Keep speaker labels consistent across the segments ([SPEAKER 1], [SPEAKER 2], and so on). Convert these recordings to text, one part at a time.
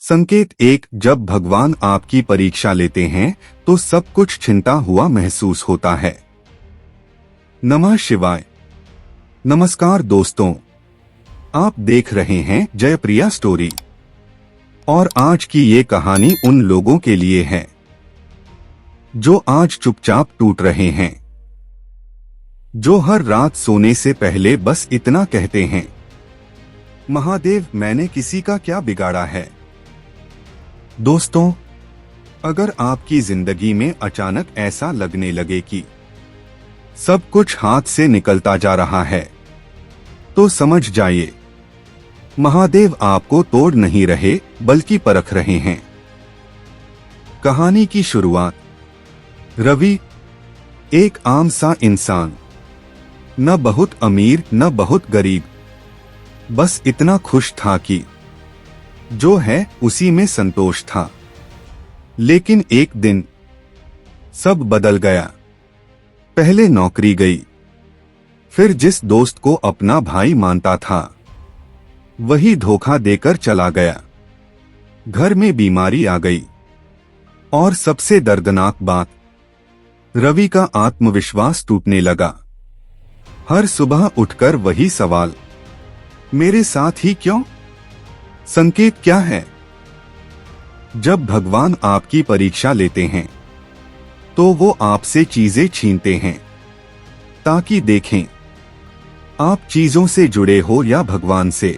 [SPEAKER 1] संकेत एक, जब भगवान आपकी परीक्षा लेते हैं तो सब कुछ छिनता हुआ महसूस होता है। नमः शिवाय। नमस्कार दोस्तों, आप देख रहे हैं जयप्रिया स्टोरी और आज की ये कहानी उन लोगों के लिए है जो आज चुपचाप टूट रहे हैं, जो हर रात सोने से पहले बस इतना कहते हैं, महादेव मैंने किसी का क्या बिगाड़ा है। दोस्तों, अगर आपकी जिंदगी में अचानक ऐसा लगने लगे कि सब कुछ हाथ से निकलता जा रहा है, तो समझ जाइए महादेव आपको तोड़ नहीं रहे बल्कि परख रहे हैं। कहानी की शुरुआत। रवि एक आम सा इंसान, न बहुत अमीर न बहुत गरीब, बस इतना खुश था कि जो है उसी में संतोष था। लेकिन एक दिन सब बदल गया। पहले नौकरी गई, फिर जिस दोस्त को अपना भाई मानता था वही धोखा देकर चला गया। घर में बीमारी आ गई और सबसे दर्दनाक बात, रवि का आत्मविश्वास टूटने लगा। हर सुबह उठकर वही सवाल, मेरे साथ ही क्यों? संकेत क्या है? जब भगवान आपकी परीक्षा लेते हैं तो वो आपसे चीजें छीनते हैं ताकि देखें आप चीजों से जुड़े हो या भगवान से।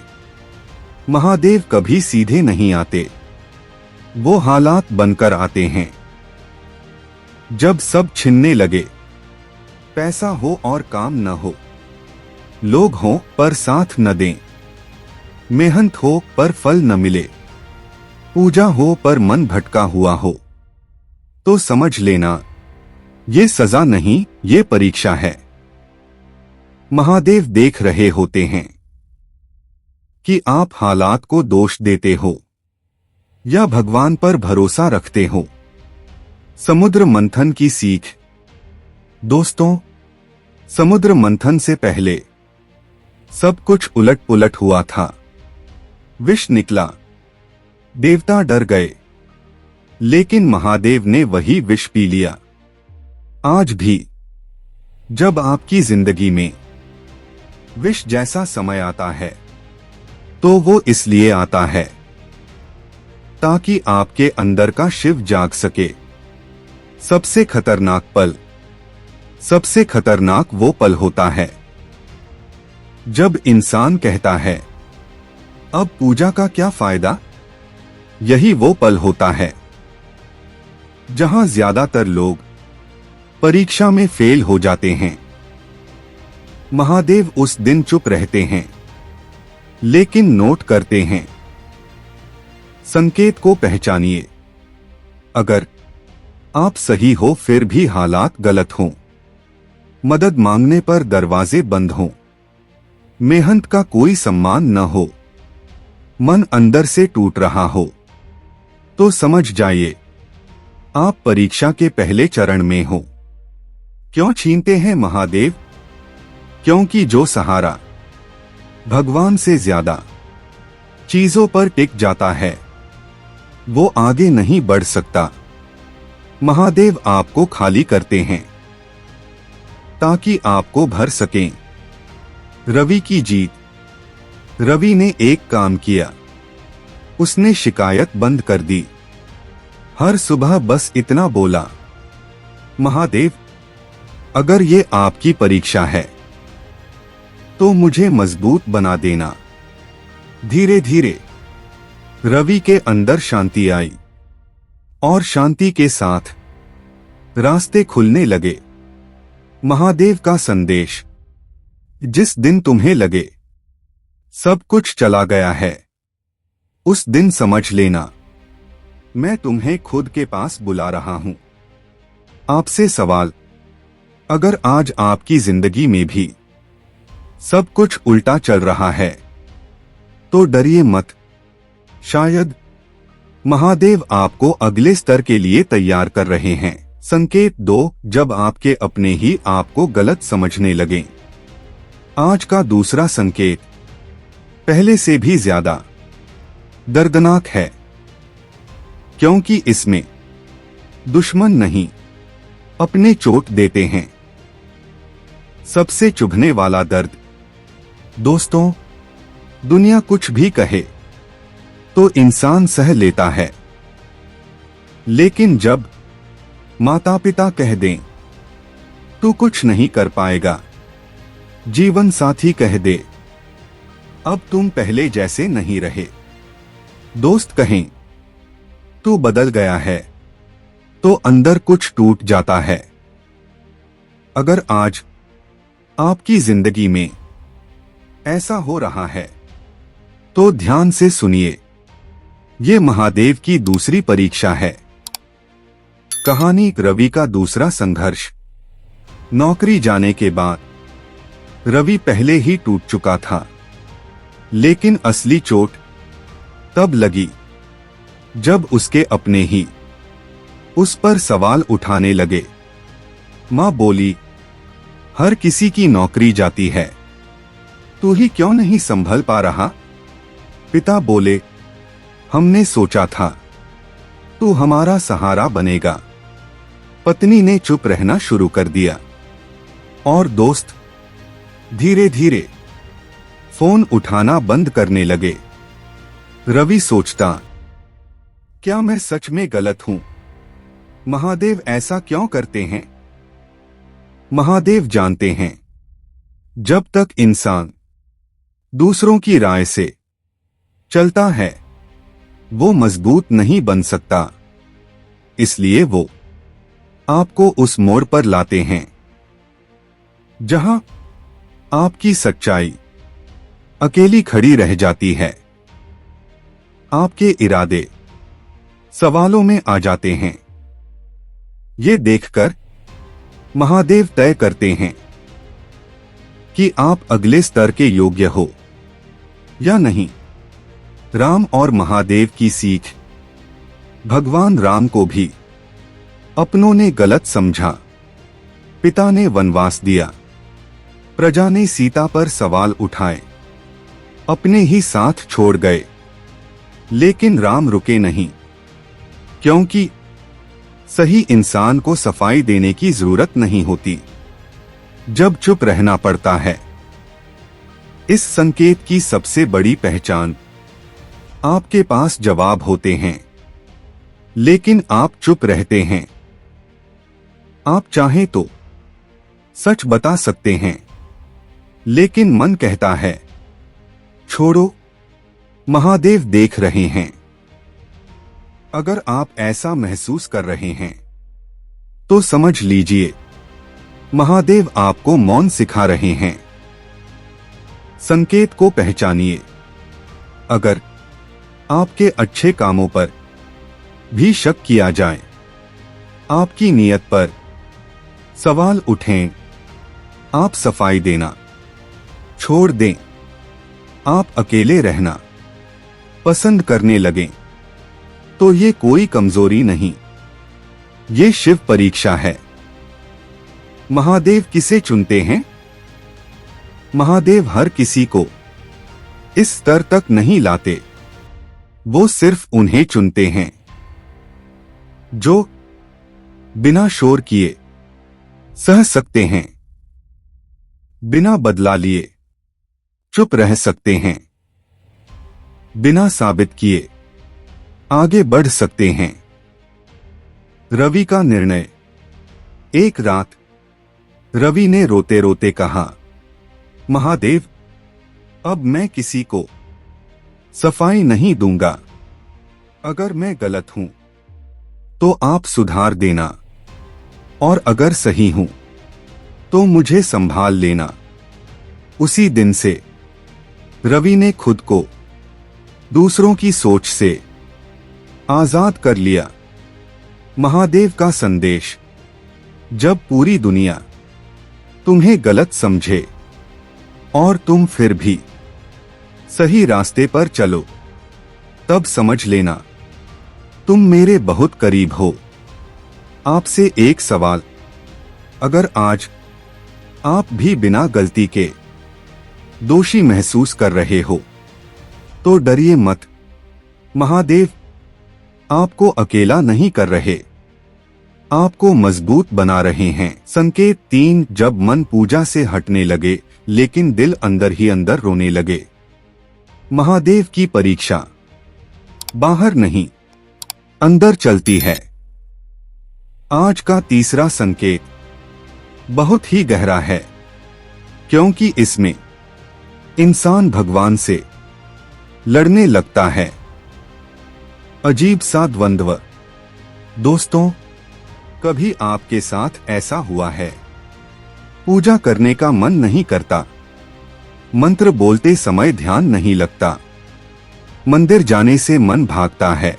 [SPEAKER 1] महादेव कभी सीधे नहीं आते, वो हालात बनकर आते हैं। जब सब छिनने लगे, पैसा हो और काम न हो, लोग हों पर साथ न दें, मेहनत हो पर फल न मिले, पूजा हो पर मन भटका हुआ हो, तो समझ लेना ये सजा नहीं, ये परीक्षा है। महादेव देख रहे होते हैं कि आप हालात को दोष देते हो या भगवान पर भरोसा रखते हो। समुद्र मंथन की सीख। दोस्तों, समुद्र मंथन से पहले सब कुछ उलट पुलट हुआ था। विष निकला, देवता डर गए, लेकिन महादेव ने वही विष पी लिया। आज भी जब आपकी जिंदगी में विष जैसा समय आता है तो वो इसलिए आता है ताकि आपके अंदर का शिव जाग सके। सबसे खतरनाक वो पल होता है जब इंसान कहता है अब पूजा का क्या फायदा। यही वो पल होता है जहां ज्यादातर लोग परीक्षा में फेल हो जाते हैं। महादेव उस दिन चुप रहते हैं, लेकिन नोट करते हैं। संकेत को पहचानिए। अगर आप सही हो फिर भी हालात गलत हों, मदद मांगने पर दरवाजे बंद हों, मेहनत का कोई सम्मान न हो, मन अंदर से टूट रहा हो, तो समझ जाइए आप परीक्षा के पहले चरण में हो। क्यों छीनते हैं महादेव? क्योंकि जो सहारा भगवान से ज्यादा चीजों पर टिक जाता है वो आगे नहीं बढ़ सकता। महादेव आपको खाली करते हैं ताकि आपको भर सकें। रवि की जीत। रवि ने एक काम किया, उसने शिकायत बंद कर दी। हर सुबह बस इतना बोला, महादेव अगर ये आपकी परीक्षा है तो मुझे मजबूत बना देना। धीरे धीरे रवि के अंदर शांति आई और शांति के साथ रास्ते खुलने लगे। महादेव का संदेश, जिस दिन तुम्हें लगे सब कुछ चला गया है, उस दिन समझ लेना मैं तुम्हें खुद के पास बुला रहा हूं। आपसे सवाल, अगर आज आपकी जिंदगी में भी सब कुछ उल्टा चल रहा है तो डरिए मत। शायद महादेव आपको अगले स्तर के लिए तैयार कर रहे हैं। संकेत 2, जब आपके अपने ही आपको गलत समझने लगे। आज का दूसरा संकेत पहले से भी ज्यादा दर्दनाक है। क्योंकि इसमें दुश्मन नहीं, अपने चोट देते हैं। सबसे चुभने वाला दर्द। दोस्तों, दुनिया कुछ भी कहे तो इंसान सह लेता है, लेकिन जब माता पिता कह दें तू कुछ नहीं कर पाएगा, जीवन साथी कह दे अब तुम पहले जैसे नहीं रहे, दोस्त कहें तू बदल गया है, तो अंदर कुछ टूट जाता है। अगर आज आपकी जिंदगी में ऐसा हो रहा है तो ध्यान से सुनिए, ये महादेव की दूसरी परीक्षा है। कहानी रवि का दूसरा संघर्ष। नौकरी जाने के बाद रवि पहले ही टूट चुका था, लेकिन असली चोट तब लगी जब उसके अपने ही उस पर सवाल उठाने लगे। मां बोली, हर किसी की नौकरी जाती है, तू ही क्यों नहीं संभल पा रहा? पिता बोले, हमने सोचा था तू हमारा सहारा बनेगा। पत्नी ने चुप रहना शुरू कर दिया और दोस्त धीरे धीरे फोन उठाना बंद करने लगे। रवि सोचता, क्या मैं सच में गलत हूं? महादेव ऐसा क्यों करते हैं? महादेव जानते हैं, जब तक इंसान दूसरों की राय से चलता है वो मजबूत नहीं बन सकता। इसलिए वो आपको उस मोड़ पर लाते हैं जहां आपकी सच्चाई अकेली खड़ी रह जाती है। आपके इरादे सवालों में आ जाते हैं। ये देखकर महादेव तय करते हैं कि आप अगले स्तर के योग्य हो या नहीं। राम और महादेव की सीख। भगवान राम को भी अपनों ने गलत समझा। पिता ने वनवास दिया, प्रजा ने सीता पर सवाल उठाए, अपने ही साथ छोड़ गए। लेकिन राम रुके नहीं, क्योंकि सही इंसान को सफाई देने की जरूरत नहीं होती, जब चुप रहना पड़ता है। इस संकेत की सबसे बड़ी पहचान, आपके पास जवाब होते हैं, लेकिन आप चुप रहते हैं। आप चाहें तो सच बता सकते हैं, लेकिन मन कहता है छोड़ो, महादेव देख रहे हैं। अगर आप ऐसा महसूस कर रहे हैं तो समझ लीजिए, महादेव आपको मौन सिखा रहे हैं। संकेत को पहचानिए। अगर आपके अच्छे कामों पर भी शक किया जाए, आपकी नीयत पर सवाल उठें, आप सफाई देना छोड़ दें, आप अकेले रहना पसंद करने लगें, तो ये कोई कमजोरी नहीं, ये शिव परीक्षा है। महादेव किसे चुनते हैं? महादेव हर किसी को इस स्तर तक नहीं लाते, वो सिर्फ उन्हें चुनते हैं जो बिना शोर किए सह सकते हैं, बिना बदला लिए चुप रह सकते हैं, बिना साबित किए आगे बढ़ सकते हैं। रवि का निर्णय। एक रात रवि ने रोते रोते कहा, महादेव, अब मैं किसी को सफाई नहीं दूंगा। अगर मैं गलत हूं तो आप सुधार देना, और अगर सही हूं तो मुझे संभाल लेना। उसी दिन से रवि ने खुद को दूसरों की सोच से आजाद कर लिया। महादेव का संदेश। जब पूरी दुनिया तुम्हें गलत समझे और तुम फिर भी सही रास्ते पर चलो, तब समझ लेना तुम मेरे बहुत करीब हो। आपसे एक सवाल, अगर आज आप भी बिना गलती के दोषी महसूस कर रहे हो तो डरिए मत। महादेव आपको अकेला नहीं कर रहे, आपको मजबूत बना रहे हैं। संकेत 3, जब मन पूजा से हटने लगे लेकिन दिल अंदर ही अंदर रोने लगे। महादेव की परीक्षा बाहर नहीं, अंदर चलती है। आज का तीसरा संकेत बहुत ही गहरा है, क्योंकि इसमें इंसान भगवान से लड़ने लगता है। अजीब सा द्वंद्व। दोस्तों, कभी आपके साथ ऐसा हुआ है? पूजा करने का मन नहीं करता, मंत्र बोलते समय ध्यान नहीं लगता, मंदिर जाने से मन भागता है,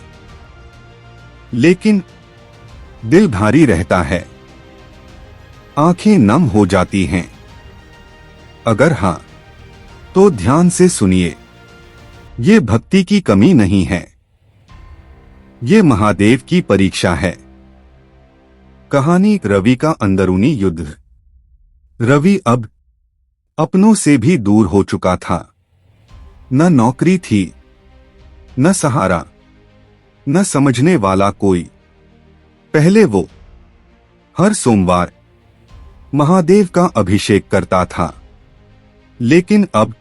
[SPEAKER 1] लेकिन दिल भारी रहता है, आंखें नम हो जाती हैं। अगर हां, तो ध्यान से सुनिए, ये भक्ति की कमी नहीं है, ये महादेव की परीक्षा है। कहानी रवि का अंदरूनी युद्ध। रवि अब अपनों से भी दूर हो चुका था। न नौकरी थी, न सहारा, न समझने वाला कोई। पहले वो हर सोमवार महादेव का अभिषेक करता था, लेकिन अब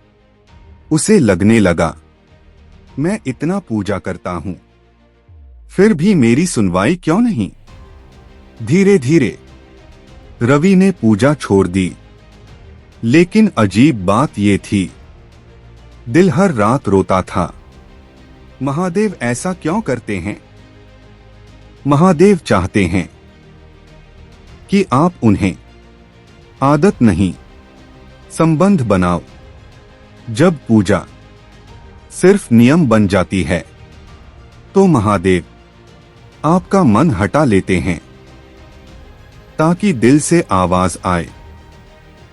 [SPEAKER 1] उसे लगने लगा, मैं इतना पूजा करता हूं, फिर भी मेरी सुनवाई क्यों नहीं? धीरे धीरे रवि ने पूजा छोड़ दी, लेकिन अजीब बात ये थी, दिल हर रात रोता था, महादेव ऐसा क्यों करते हैं? महादेव चाहते हैं कि आप उन्हें आदत नहीं, संबंध बनाओ। जब पूजा सिर्फ नियम बन जाती है, तो महादेव आपका मन हटा लेते हैं, ताकि दिल से आवाज आए।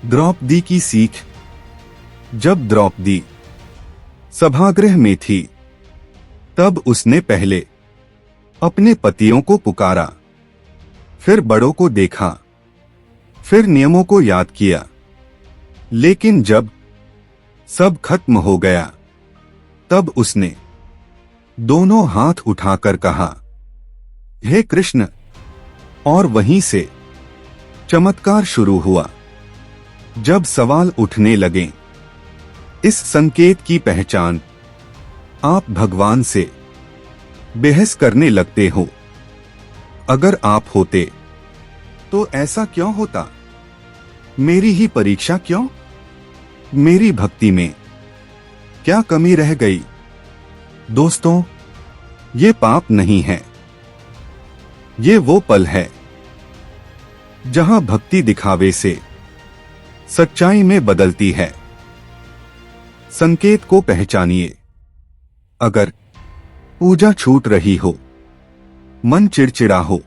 [SPEAKER 1] द्रौपदी की सीख। जब द्रौपदी सभागृह में थी, तब उसने पहले अपने पतियों को पुकारा, फिर बड़ों को देखा, फिर नियमों को याद किया। लेकिन जब सब खत्म हो गया, तब उसने दोनों हाथ उठाकर कहा, हे कृष्ण। और वहीं से चमत्कार शुरू हुआ। जब सवाल उठने लगे, इस संकेत की पहचान, आप भगवान से बहस करने लगते हो। अगर आप होते तो ऐसा क्यों होता? मेरी ही परीक्षा क्यों? मेरी भक्ति में क्या कमी रह गई? दोस्तों, ये पाप नहीं है, ये वो पल है जहां भक्ति दिखावे से सच्चाई में बदलती है। संकेत को पहचानिए। अगर पूजा छूट रही हो, मन चिड़चिड़ा हो,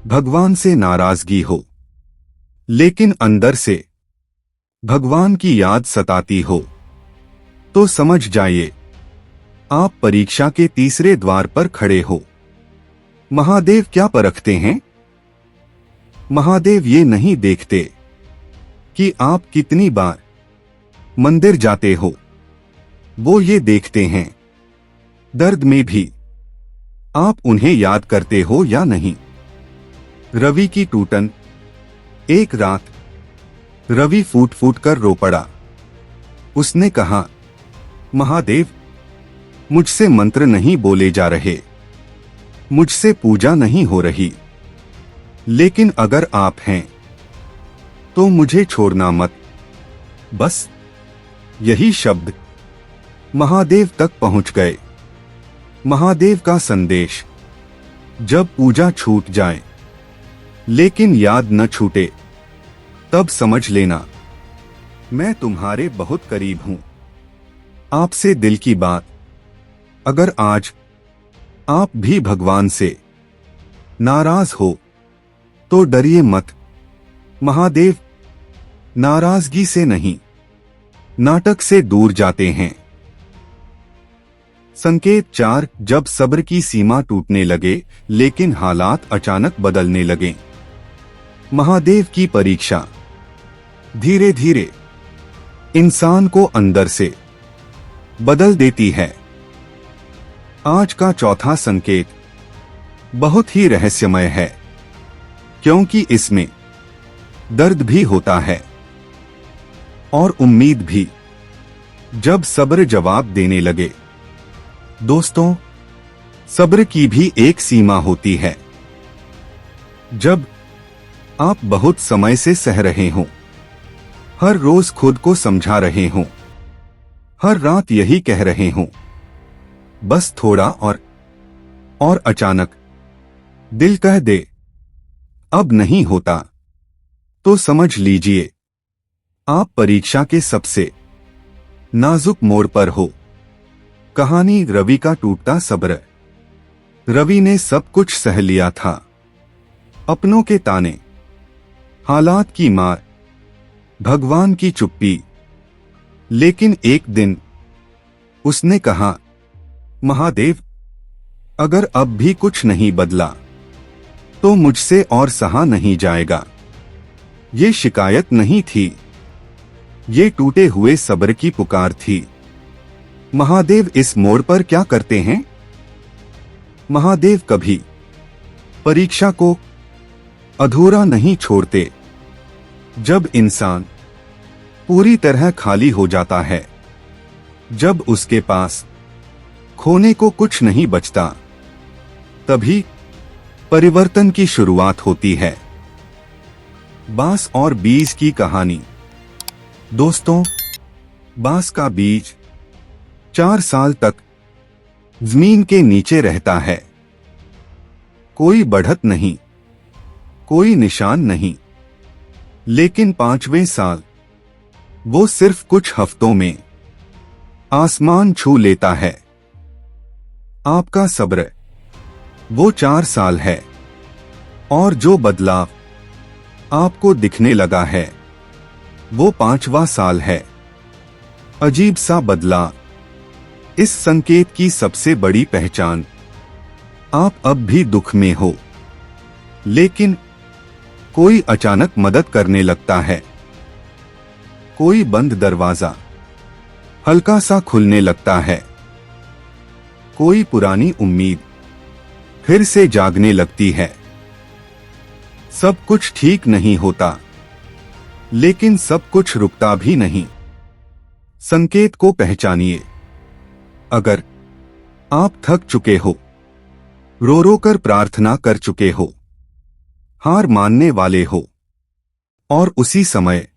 [SPEAKER 1] भगवान से नाराजगी हो, लेकिन अंदर से भगवान की याद सताती हो, तो समझ जाइए, आप परीक्षा के तीसरे द्वार पर खड़े हो। महादेव क्या परखते हैं? महादेव ये नहीं देखते कि आप कितनी बार मंदिर जाते हो, वो ये देखते हैं, दर्द में भी आप उन्हें याद करते हो या नहीं। रवि की टूटन। एक रात रवि फूट फूट कर रो पड़ा। उसने कहा, महादेव, मुझसे मंत्र नहीं बोले जा रहे, मुझसे पूजा नहीं हो रही, लेकिन अगर आप हैं तो मुझे छोड़ना मत। बस यही शब्द महादेव तक पहुंच गए। महादेव का संदेश, जब पूजा छूट जाए लेकिन याद न छूटे, तब समझ लेना मैं तुम्हारे बहुत करीब हूं। आपसे दिल की बात। अगर आज आप भी भगवान से नाराज हो तो डरिए मत। महादेव नाराजगी से नहीं, नाटक से दूर जाते हैं। संकेत 4, जब सब्र की सीमा टूटने लगे लेकिन हालात अचानक बदलने लगे। महादेव की परीक्षा धीरे धीरे इंसान को अंदर से बदल देती है। आज का चौथा संकेत, बहुत ही रहस्यमय है, क्योंकि इसमें दर्द भी होता है और उम्मीद भी, जब सब्र जवाब देने लगे। दोस्तों, सब्र की भी एक सीमा होती है। जब आप बहुत समय से सह रहे हों, हर रोज खुद को समझा रहे हों, हर रात यही कह रहे हों, बस थोड़ा और अचानक दिल कह दे अब नहीं होता, तो समझ लीजिए आप परीक्षा के सबसे नाजुक मोड़ पर हो। कहानी रवि का टूटता सब्र। रवि ने सब कुछ सह लिया था, अपनों के ताने, हालात की मार, भगवान की चुप्पी। लेकिन एक दिन उसने कहा, महादेव, अगर अब भी कुछ नहीं बदला तो मुझसे और सहा नहीं जाएगा। ये शिकायत नहीं थी, ये टूटे हुए सब्र की पुकार थी। महादेव इस मोड़ पर क्या करते हैं? महादेव कभी परीक्षा को अधूरा नहीं छोड़ते। जब इंसान पूरी तरह खाली हो जाता है, जब उसके पास खोने को कुछ नहीं बचता, तभी परिवर्तन की शुरुआत होती है। बांस और बीज की कहानी। दोस्तों, बांस का बीज 4 साल तक जमीन के नीचे रहता है। कोई बढ़त नहीं, कोई निशान नहीं। लेकिन 5वें साल वो सिर्फ कुछ हफ्तों में आसमान छू लेता है। आपका सब्र वो 4 साल है, और जो बदलाव आपको दिखने लगा है वो 5वां साल है। अजीब सा बदलाव। इस संकेत की सबसे बड़ी पहचान, आप अब भी दुख में हो, लेकिन कोई अचानक मदद करने लगता है। कोई बंद दरवाजा हल्का सा खुलने लगता है। कोई पुरानी उम्मीद फिर से जागने लगती है। सब कुछ ठीक नहीं होता, लेकिन सब कुछ रुकता भी नहीं। संकेत को पहचानिए। अगर आप थक चुके हो, रो रो कर प्रार्थना कर चुके हो, हार मानने वाले हो, और उसी समय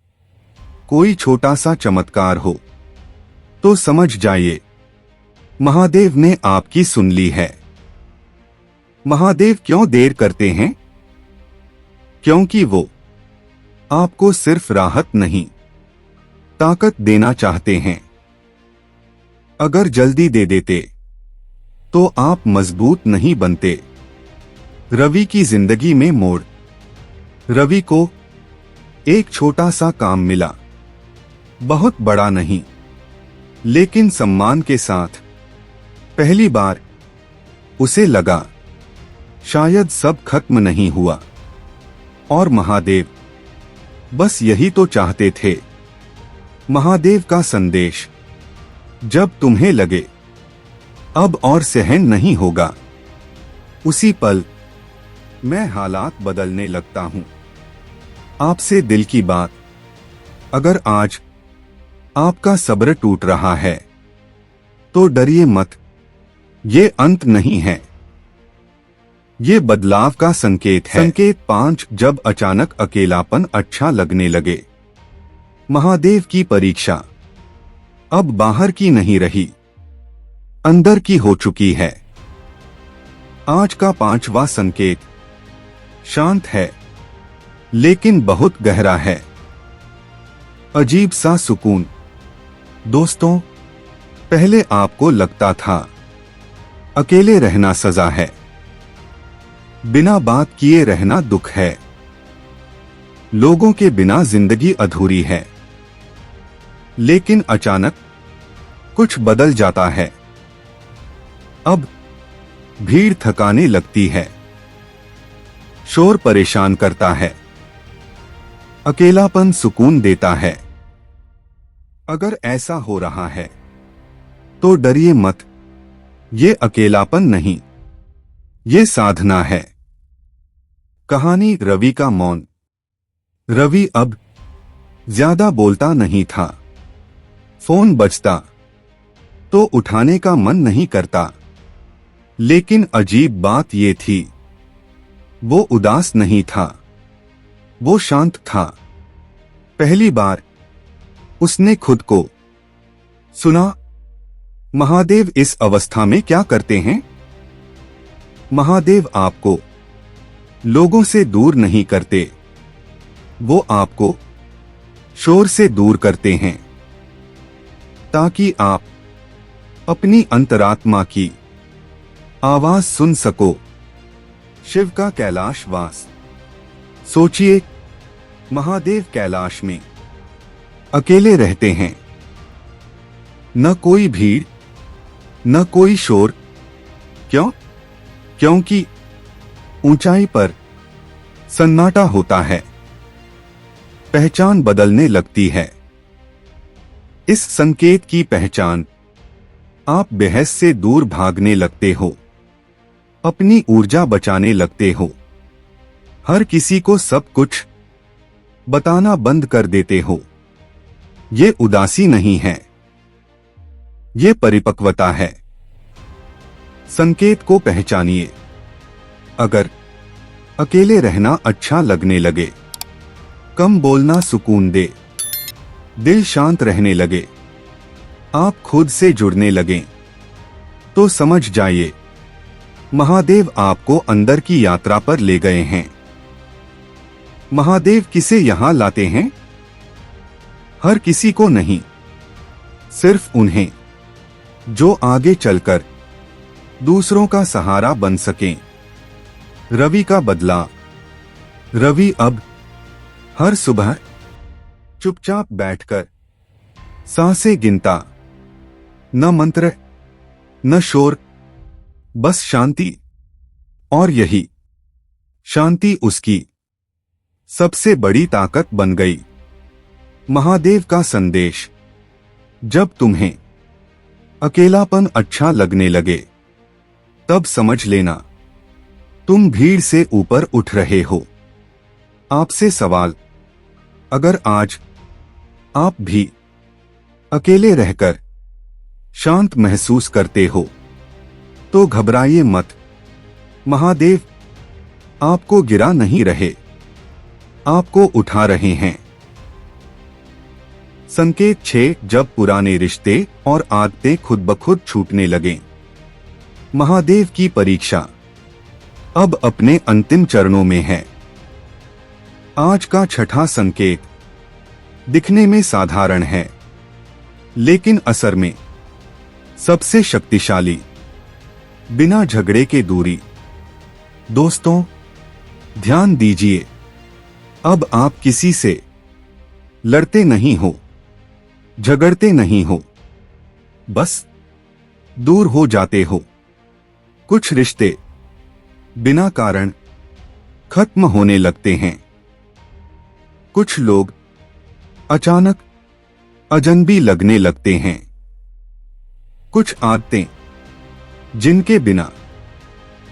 [SPEAKER 1] कोई छोटा सा चमत्कार हो, तो समझ जाइए महादेव ने आपकी सुन ली है। महादेव क्यों देर करते हैं? क्योंकि वो आपको सिर्फ राहत नहीं, ताकत देना चाहते हैं। अगर जल्दी दे देते तो आप मजबूत नहीं बनते। रवि की जिंदगी में मोड़। रवि को एक छोटा सा काम मिला, बहुत बड़ा नहीं, लेकिन सम्मान के साथ। पहली बार उसे लगा शायद सब खत्म नहीं हुआ, और महादेव बस यही तो चाहते थे। महादेव का संदेश। जब तुम्हें लगे अब और सहन नहीं होगा, उसी पल मैं हालात बदलने लगता हूं। आपसे दिल की बात। अगर आज आपका सब्र टूट रहा है तो डरिए मत, ये अंत नहीं है, ये बदलाव का संकेत है। संकेत 5। जब अचानक अकेलापन अच्छा लगने लगे। महादेव की परीक्षा अब बाहर की नहीं रही, अंदर की हो चुकी है। आज का 5वां संकेत शांत है, लेकिन बहुत गहरा है। अजीब सा सुकून। दोस्तों, पहले आपको लगता था अकेले रहना सजा है, बिना बात किए रहना दुख है, लोगों के बिना जिंदगी अधूरी है। लेकिन अचानक कुछ बदल जाता है। अब भीड़ थकाने लगती है, शोर परेशान करता है, अकेलापन सुकून देता है। अगर ऐसा हो रहा है तो डरिए मत, ये अकेलापन नहीं, ये साधना है। कहानी रवि का मौन। रवि अब ज्यादा बोलता नहीं था। फोन बजता तो उठाने का मन नहीं करता, लेकिन अजीब बात ये थी, वो उदास नहीं था, वो शांत था। पहली बार उसने खुद को सुना। महादेव इस अवस्था में क्या करते हैं? महादेव आपको लोगों से दूर नहीं करते, वो आपको शोर से दूर करते हैं, ताकि आप अपनी अंतरात्मा की आवाज सुन सको। शिव का कैलाश वास। सोचिए, महादेव कैलाश में अकेले रहते हैं। न कोई भीड़, न कोई शोर। क्यों? क्योंकि ऊंचाई पर सन्नाटा होता है, पहचान बदलने लगती है। इस संकेत की पहचान, आप बहस से दूर भागने लगते हो, अपनी ऊर्जा बचाने लगते हो, हर किसी को सब कुछ बताना बंद कर देते हो। ये उदासी नहीं है, ये परिपक्वता है। संकेत को पहचानिए। अगर अकेले रहना अच्छा लगने लगे, कम बोलना सुकून दे, दिल शांत रहने लगे, आप खुद से जुड़ने लगें, तो समझ जाइए, महादेव आपको अंदर की यात्रा पर ले गए हैं। महादेव किसे यहां लाते हैं? हर किसी को नहीं, सिर्फ उन्हें जो आगे चलकर दूसरों का सहारा बन सकें। रवि का बदलाव। रवि अब हर सुबह चुपचाप बैठकर सांसें गिनता। न मंत्र, न शोर, बस शांति। और यही शांति उसकी सबसे बड़ी ताकत बन गई। महादेव का संदेश। जब तुम्हें अकेलापन अच्छा लगने लगे, तब समझ लेना तुम भीड़ से ऊपर उठ रहे हो। आपसे सवाल, अगर आज आप भी अकेले रहकर शांत महसूस करते हो, तो घबराइए मत। महादेव आपको गिरा नहीं रहे, आपको उठा रहे हैं। संकेत 6। जब पुराने रिश्ते और आदतें खुद ब खुद छूटने लगें। महादेव की परीक्षा अब अपने अंतिम चरणों में है। आज का छठा संकेत दिखने में साधारण है, लेकिन असर में सबसे शक्तिशाली। बिना झगड़े के दूरी। दोस्तों, ध्यान दीजिए, अब आप किसी से लड़ते नहीं हो, झगड़ते नहीं हो, बस दूर हो जाते हो। कुछ रिश्ते बिना कारण खत्म होने लगते हैं। कुछ लोग अचानक अजनबी लगने लगते हैं। कुछ आदतें जिनके बिना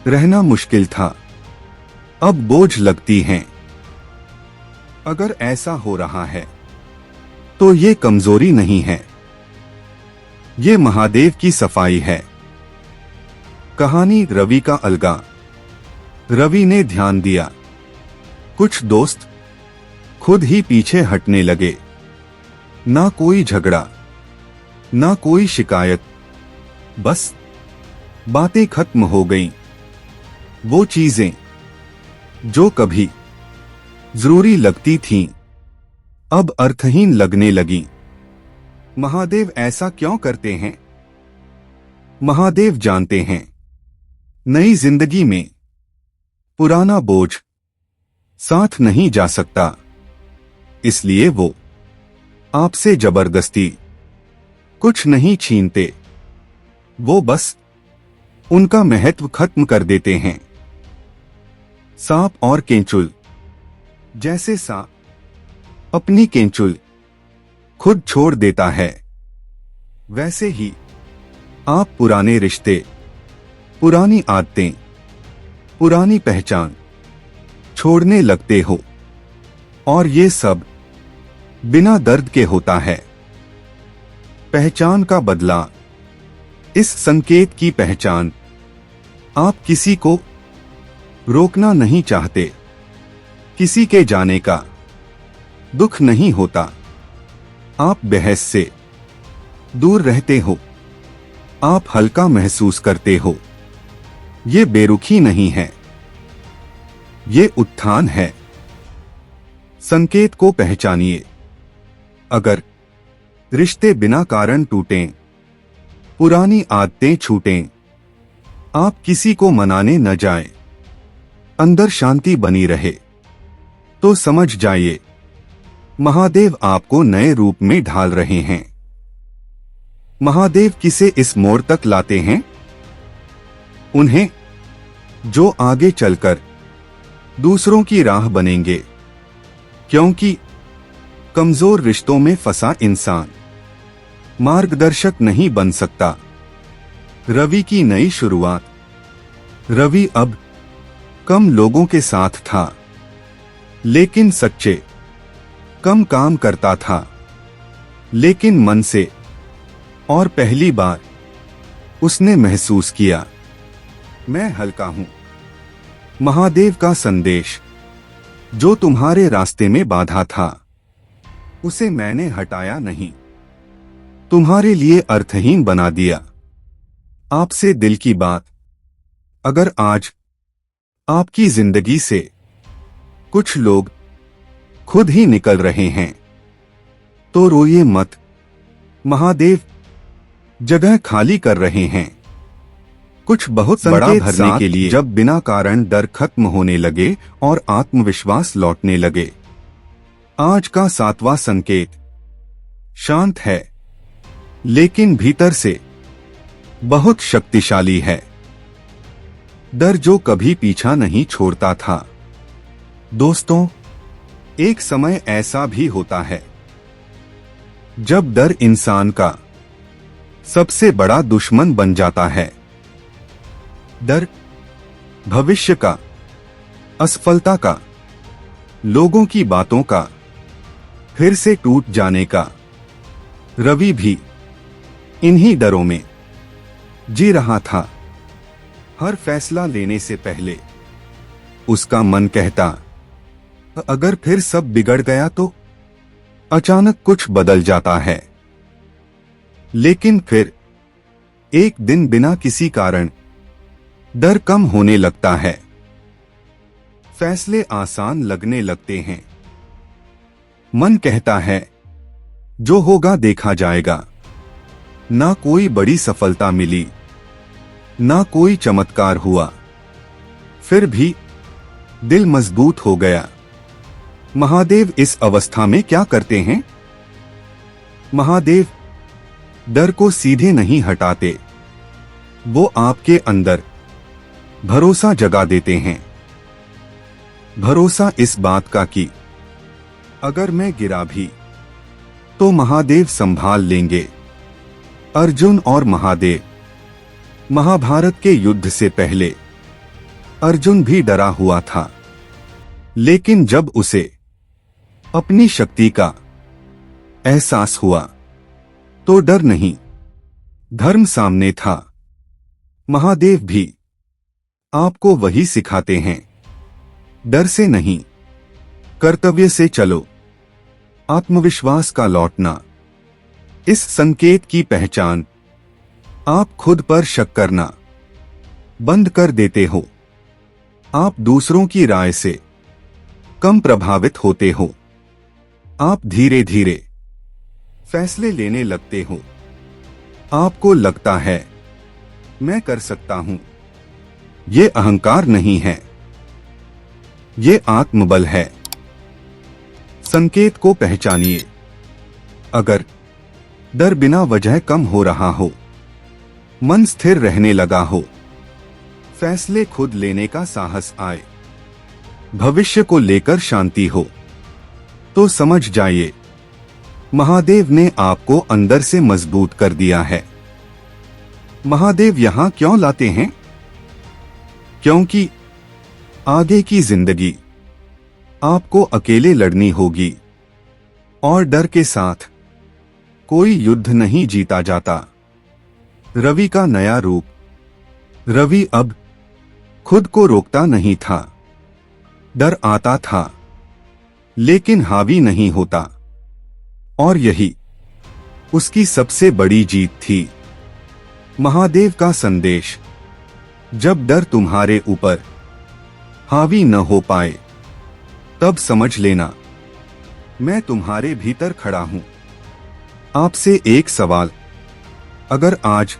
[SPEAKER 1] रहना मुश्किल था, अब बोझ लगती हैं। अगर ऐसा हो रहा है, तो ये कमजोरी नहीं है, ये महादेव की सफाई है। कहानी रवि का अलगा। रवि ने ध्यान दिया, कुछ दोस्त खुद ही पीछे हटने लगे। ना कोई झगड़ा, ना कोई शिकायत, बस बातें खत्म हो गईं। वो चीजें जो कभी जरूरी लगती थीं, अब अर्थहीन लगने लगीं। महादेव ऐसा क्यों करते हैं? महादेव जानते हैं, नई जिंदगी में पुराना बोझ साथ नहीं जा सकता, इसलिए वो आपसे जबरदस्ती कुछ नहीं छीनते, वो बस उनका महत्व खत्म कर देते हैं। सांप और केंचुल। जैसे सांप अपनी केंचुल खुद छोड़ देता है, वैसे ही आप पुराने रिश्ते, पुरानी आदतें, पुरानी पहचान छोड़ने लगते हो, और ये सब बिना दर्द के होता है। पहचान का बदला, इस संकेत की पहचान। आप किसी को रोकना नहीं चाहते, किसी के जाने का दुख नहीं होता, आप बहस से दूर रहते हो, आप हल्का महसूस करते हो। ये बेरुखी नहीं है, ये उत्थान है। संकेत को पहचानिए। अगर रिश्ते बिना कारण टूटें, पुरानी आदतें छूटें, आप किसी को मनाने न जाएं, अंदर शांति बनी रहे, तो समझ जाइए महादेव आपको नए रूप में ढाल रहे हैं। महादेव किसे इस मोड़ तक लाते हैं? उन्हें जो आगे चलकर दूसरों की राह बनेंगे, क्योंकि कमजोर रिश्तों में फंसा इंसान मार्गदर्शक नहीं बन सकता। रवि की नई शुरुआत। रवि अब कम लोगों के साथ था, लेकिन सच्चे। कम काम करता था, लेकिन मन से। और पहली बार उसने महसूस किया, मैं हल्का हूं। महादेव का संदेश, जो तुम्हारे रास्ते में बाधा था, उसे मैंने हटाया नहीं, तुम्हारे लिए अर्थहीन बना दिया। आपसे दिल की बात, अगर आज आपकी जिंदगी से कुछ लोग खुद ही निकल रहे हैं, तो रोइए मत। महादेव जगह खाली कर रहे हैं, कुछ बहुत बड़ा भरने के लिए। जब बिना कारण डर खत्म होने लगे और आत्मविश्वास लौटने लगे। आज का 7वां संकेत शांत है, लेकिन भीतर से बहुत शक्तिशाली है। डर जो कभी पीछा नहीं छोड़ता था। दोस्तों, एक समय ऐसा भी होता है जब डर इंसान का सबसे बड़ा दुश्मन बन जाता है। डर भविष्य का, असफलता का, लोगों की बातों का फिर से टूट जाने का। रवि भी इन्हीं डरों में जी रहा था। हर फैसला लेने से पहले उसका मन कहता, अगर फिर सब बिगड़ गया तो। अचानक कुछ बदल जाता है, लेकिन फिर एक दिन बिना किसी कारण डर कम होने लगता है। फैसले आसान लगने लगते हैं। मन कहता है, जो होगा देखा जाएगा। ना कोई बड़ी सफलता मिली, ना कोई चमत्कार हुआ, फिर भी दिल मजबूत हो गया। महादेव इस अवस्था में क्या करते हैं? महादेव डर को सीधे नहीं हटाते, वो आपके अंदर भरोसा जगा देते हैं। भरोसा इस बात का कि अगर मैं गिरा भी तो महादेव संभाल लेंगे। अर्जुन और महादेव। महाभारत के युद्ध से पहले अर्जुन भी डरा हुआ था, लेकिन जब उसे अपनी शक्ति का एहसास हुआ तो डर नहीं, धर्म सामने था। महादेव भी आपको वही सिखाते हैं, डर से नहीं, कर्तव्य से चलो। आत्मविश्वास का लौटना। इस संकेत की पहचान, आप खुद पर शक करना बंद कर देते हो। आप दूसरों की राय से कम प्रभावित होते हो। आप धीरे धीरे फैसले लेने लगते हो। आपको लगता है, मैं कर सकता हूं। ये अहंकार नहीं है, ये आत्मबल है। संकेत को पहचानिए। अगर डर बिना वजह कम हो रहा हो, मन स्थिर रहने लगा हो, फैसले खुद लेने का साहस आए, भविष्य को लेकर शांति हो, तो समझ जाइए महादेव ने आपको अंदर से मजबूत कर दिया है। महादेव यहां क्यों लाते हैं? क्योंकि आगे की जिंदगी आपको अकेले लड़नी होगी और डर के साथ कोई युद्ध नहीं जीता जाता। रवि का नया रूप। रवि अब खुद को रोकता नहीं था। डर आता था लेकिन हावी नहीं होता, और यही उसकी सबसे बड़ी जीत थी। महादेव का संदेश। जब डर तुम्हारे ऊपर हावी न हो पाए तब समझ लेना मैं तुम्हारे भीतर खड़ा हूं। आपसे एक सवाल, अगर आज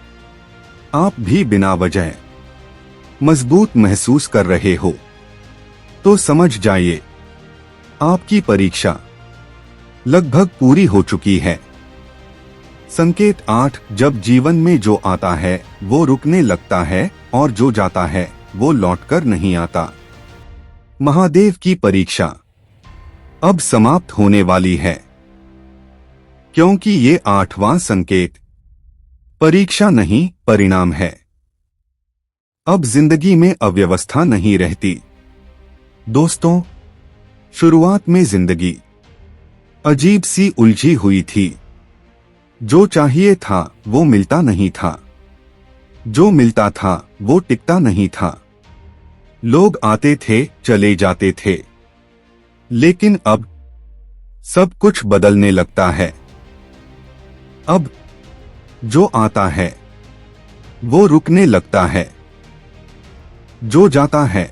[SPEAKER 1] आप भी बिना वजह मजबूत महसूस कर रहे हो तो समझ जाइए आपकी परीक्षा लगभग पूरी हो चुकी है। संकेत 8। जब जीवन में जो आता है वो रुकने लगता है और जो जाता है वो लौटकर नहीं आता। महादेव की परीक्षा अब समाप्त होने वाली है, क्योंकि ये 8वां संकेत परीक्षा नहीं परिणाम है। अब जिंदगी में अव्यवस्था नहीं रहती। दोस्तों, शुरुआत में जिंदगी अजीब सी उलझी हुई थी। जो चाहिए था वो मिलता नहीं था, जो मिलता था वो टिकता नहीं था। लोग आते थे चले जाते थे, लेकिन अब सब कुछ बदलने लगता है। अब जो आता है वो रुकने लगता है, जो जाता है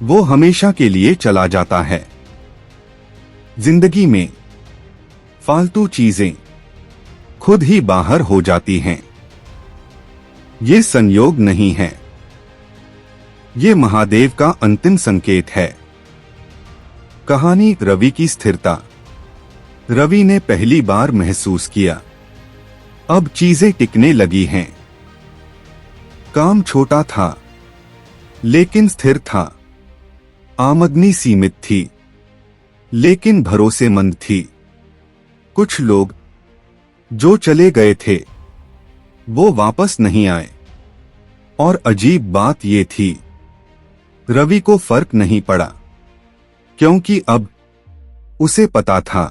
[SPEAKER 1] वो हमेशा के लिए चला जाता है। जिंदगी में फालतू चीजें खुद ही बाहर हो जाती हैं। ये संयोग नहीं है, ये महादेव का अंतिम संकेत है। कहानी रवि की स्थिरता। रवि ने पहली बार महसूस किया अब चीजें टिकने लगी हैं। काम छोटा था लेकिन स्थिर था। आमदनी सीमित थी लेकिन भरोसेमंद थी। कुछ लोग जो चले गए थे वो वापस नहीं आए, और अजीब बात ये थी रवि को फर्क नहीं पड़ा, क्योंकि अब उसे पता था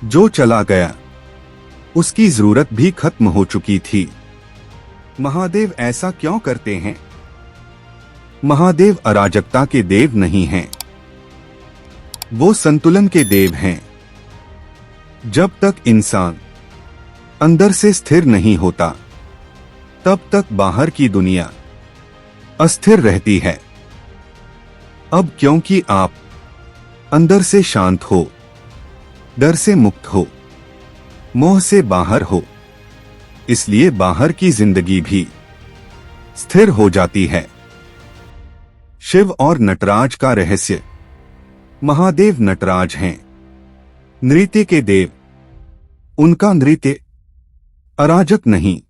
[SPEAKER 1] जो चला गया उसकी जरूरत भी खत्म हो चुकी थी। महादेव ऐसा क्यों करते हैं? महादेव अराजकता के देव नहीं हैं, वो संतुलन के देव हैं। जब तक इंसान अंदर से स्थिर नहीं होता तब तक बाहर की दुनिया अस्थिर रहती है। अब क्योंकि आप अंदर से शांत हो, डर से मुक्त हो, मोह से बाहर हो, इसलिए बाहर की जिंदगी भी स्थिर हो जाती है। शिव और नटराज का रहस्य। महादेव नटराज हैं, नृत्य के देव। उनका नृत्य अराजक नहीं,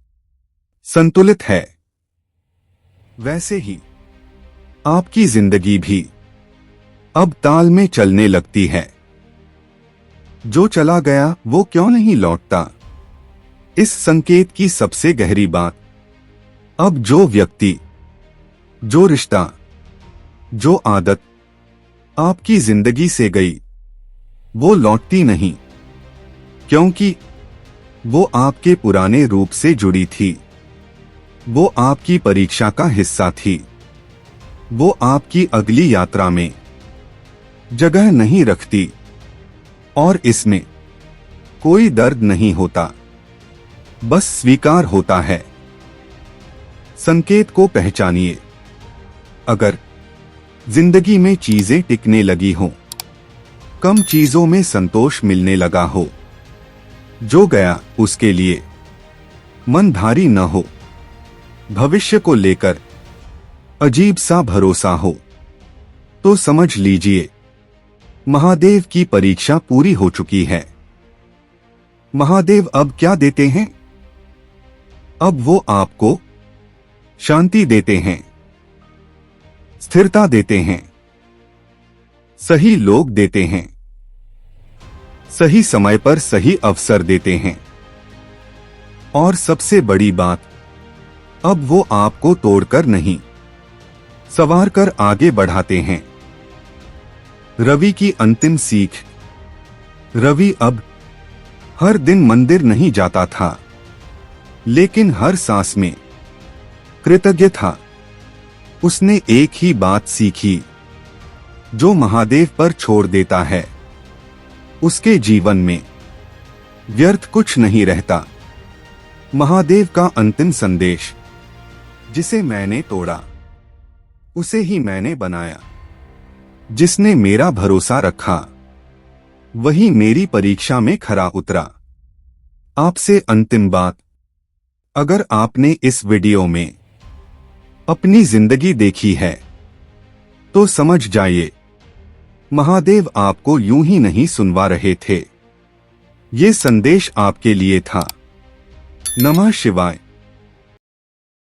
[SPEAKER 1] संतुलित है। वैसे ही आपकी जिंदगी भी अब ताल में चलने लगती है। जो चला गया वो क्यों नहीं लौटता? इस संकेत की सबसे गहरी बात, अब जो व्यक्ति, जो रिश्ता, जो आदत आपकी जिंदगी से गई वो लौटती नहीं, क्योंकि वो आपके पुराने रूप से जुड़ी थी। वो आपकी परीक्षा का हिस्सा थी। वो आपकी अगली यात्रा में जगह नहीं रखती, और इसमें कोई दर्द नहीं होता, बस स्वीकार होता है। संकेत को पहचानिए। अगर जिंदगी में चीजें टिकने लगी हों, कम चीजों में संतोष मिलने लगा हो, जो गया उसके लिए मन भारी न हो, भविष्य को लेकर अजीब सा भरोसा हो, तो समझ लीजिए महादेव की परीक्षा पूरी हो चुकी है। महादेव अब क्या देते हैं? अब वो आपको शांति देते हैं, स्थिरता देते हैं, सही लोग देते हैं, सही समय पर सही अवसर देते हैं, और सबसे बड़ी बात, अब वो आपको तोड़कर नहीं, संवार कर आगे बढ़ाते हैं। रवि की अंतिम सीख। रवि अब हर दिन मंदिर नहीं जाता था, लेकिन हर सांस में कृतज्ञ था। उसने एक ही बात सीखी, जो महादेव पर छोड़ देता है, उसके जीवन में व्यर्थ कुछ नहीं रहता। महादेव का अंतिम संदेश। जिसे मैंने तोड़ा, उसे ही मैंने बनाया। जिसने मेरा भरोसा रखा, वही मेरी परीक्षा में खरा उतरा। आपसे अंतिम बात। अगर आपने इस वीडियो में अपनी जिंदगी देखी है, तो समझ जाइए, महादेव आपको यूं ही नहीं सुनवा रहे थे। ये संदेश आपके लिए था। नमः शिवाय।